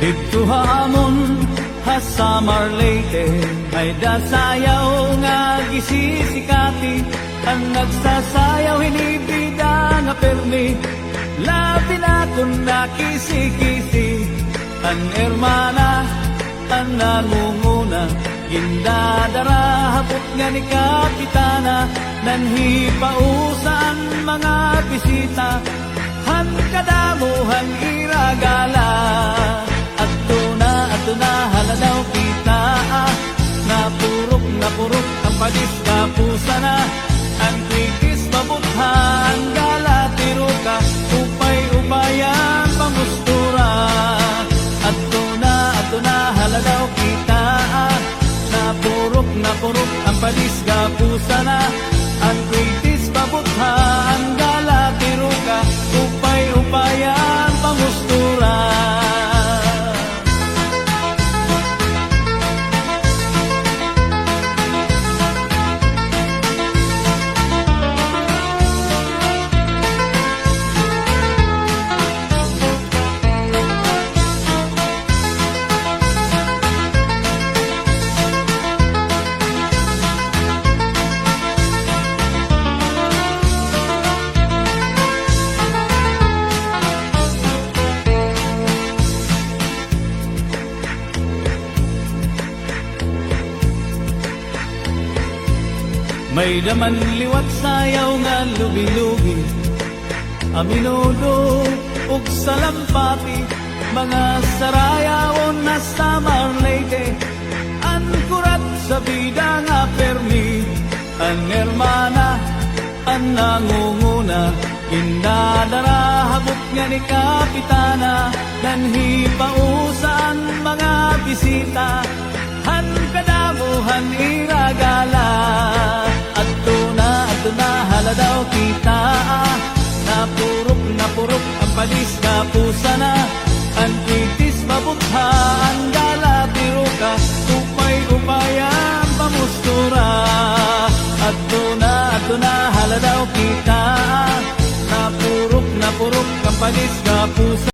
Dito hamon ha sa Marleyte ay dasayaw nga gisisikati. Ang nagsasayaw hinibida nga permi, labi naton na kisi-kisi. Ang hermana ang nangunguna, gindadara hapot nga ni Kapitana. Nanhipausan mga bisita, han kadamuhan iragala. Ato na haladaw kita, napurok ang padis kapusa na. Ang kritis mabuthan gala tiruka, upay-upayan pamustura. Ato na haladaw kita, napurok ang padis kapusa na. Ang kritis mabuthan gala tiruka, upay-upayan pamustura. May daman liwat sayaw nga lubi-lubi, aminudo ug salampati. Mga sarayawon na sa Marleyte, ankurat sa bida nga permi. Ang hermana ang nangunguna, gindadara habot nga ni Kapitana. Nanhipausan mga bisita, han kadamuhan iragala. Ato na haladaw kita, napurok ang padis kapusa na. Ang kritis mabutha ang gala tiruka, upay-upayan pamustura. Ato na haladaw kita, napurok ang padis kapusa.